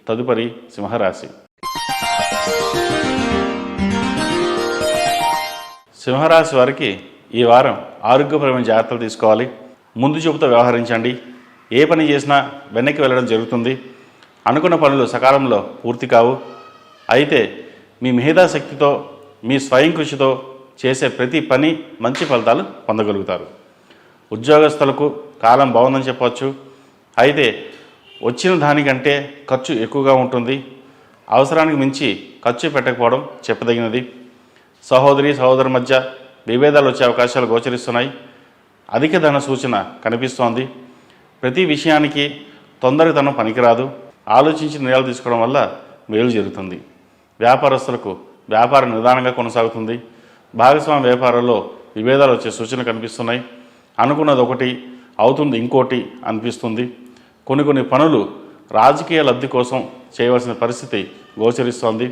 తదుపరి సింహరాశి. సింహరాశి వారికి ఈ వారం ఆరోగ్యపరమైన జాగ్రత్తలు తీసుకోవాలి. ముందు చూపుతో వ్యవహరించండి. ఏ పని చేసినా వెనక్కి వెళ్ళడం జరుగుతుంది. అనుకున్న పనులు సకాలంలో పూర్తి కావు. అయితే మీ మేధాశక్తితో, మీ స్వయం కృషితో చేసే ప్రతి పని మంచి ఫలితాలు పొందగలుగుతారు. ఉద్యోగస్తులకు కాలం బాగుందని చెప్పవచ్చు. అయితే వచ్చిన దానికంటే ఖర్చు ఎక్కువగా ఉంటుంది. అవసరానికి మించి ఖర్చు పెట్టకపోవడం చెప్పదగినది. సహోదరి సహోదరు మధ్య విభేదాలు వచ్చే అవకాశాలు గోచరిస్తున్నాయి. అధిక ధన సూచన కనిపిస్తోంది. ప్రతి విషయానికి తొందరతనం పనికిరాదు. ఆలోచించి నిర్ణయాలు తీసుకోవడం వల్ల మేలు జరుగుతుంది. వ్యాపారస్తులకు వ్యాపారం నిదానంగా కొనసాగుతుంది. భాగస్వామ్య వ్యాపారాల్లో విభేదాలు వచ్చే సూచనలు కనిపిస్తున్నాయి. అనుకున్నది ఒకటి అవుతుంది ఇంకోటి అనిపిస్తుంది. కొన్ని పనులు రాజకీయ లబ్ధి కోసం చేయవలసిన పరిస్థితి గోచరిస్తోంది.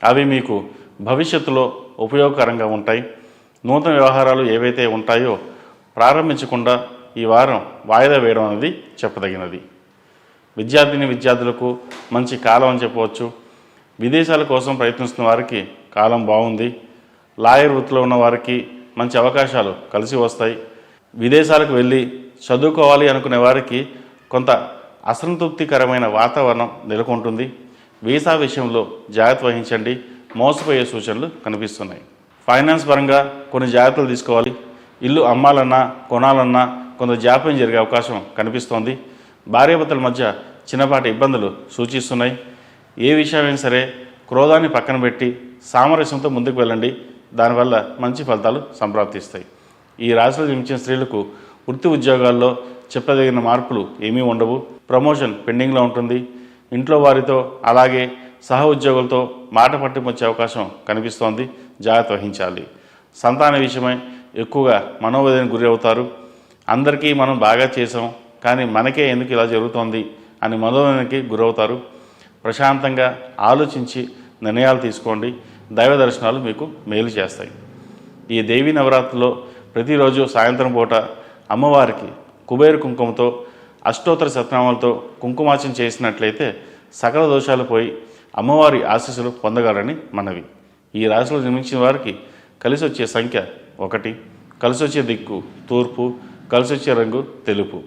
అవి మీకు భవిష్యత్తులో ఉపయోగకరంగా ఉంటాయి. నూతన వ్యవహారాలు ఏవైతే ఉంటాయో ప్రారంభించకుండా ఈ వారం వాయిదా వేయడం అనేది చెప్పదగినది. విద్యార్థులకు మంచి కాలం అని చెప్పవచ్చు. విదేశాల కోసం ప్రయత్నిస్తున్న వారికి కాలం బాగుంది. లాయర్ వృత్తిలో ఉన్న వారికి మంచి అవకాశాలు కలిసి వస్తాయి. విదేశాలకు వెళ్ళి చదువుకోవాలి అనుకునే వారికి కొంత అసంతృప్తికరమైన వాతావరణం నెలకొంటుంది. వీసా విషయంలో జాగ్రత్త వహించండి. మోసపోయే సూచనలు కనిపిస్తున్నాయి. ఫైనాన్స్ పరంగా కొన్ని జాగ్రత్తలు తీసుకోవాలి. ఇల్లు అమ్మాలన్నా కొనాలన్నా కొంత జాప్యం జరిగే అవకాశం కనిపిస్తోంది. భార్యాభర్తల మధ్య చిన్నపాటి ఇబ్బందులు సూచిస్తున్నాయి. ఏ విషయమైనా సరే క్రోధాన్ని పక్కన పెట్టి సామరస్యంతో ముందుకు వెళ్ళండి. దానివల్ల మంచి ఫలితాలు సంప్రాప్తిస్తాయి. ఈ రాశిలో జన్మించిన స్త్రీలకు వృత్తి ఉద్యోగాల్లో చెప్పదగిన మార్పులు ఏమీ ఉండవు. ప్రమోషన్ పెండింగ్లో ఉంటుంది. ఇంట్లో వారితో అలాగే సహ ఉద్యోగులతో మాట పట్టింపు వచ్చే అవకాశం కనిపిస్తోంది. జాగ్రత్త వహించాలి. సంతాన విషయమై ఎక్కువగా మనోవేదనకు గురి అవుతారు. అందరికీ మనం బాగా చేసాం కానీ మనకే ఎందుకు ఇలా జరుగుతోంది అని మనోవేదనకి గురవుతారు. ప్రశాంతంగా ఆలోచించి నిర్ణయాలు తీసుకోండి. దైవ దర్శనాలు మీకు మేలు చేస్తాయి. ఈ దేవీ నవరాత్రిలో ప్రతిరోజు సాయంత్రం పూట అమ్మవారికి కుబేర కుంకుమతో అష్టోత్తర శతనామాలతో కుంకుమార్చన చేసినట్లయితే సకల దోషాలు పోయి అమ్మవారి ఆశీస్సులు పొందగలరని మనవి. ఈ రాశిలో జన్మించిన వారికి కలిసి వచ్చే సంఖ్య 1, కలిసి వచ్చే దిక్కు తూర్పు, కలిసి వచ్చే రంగు తెలుపు.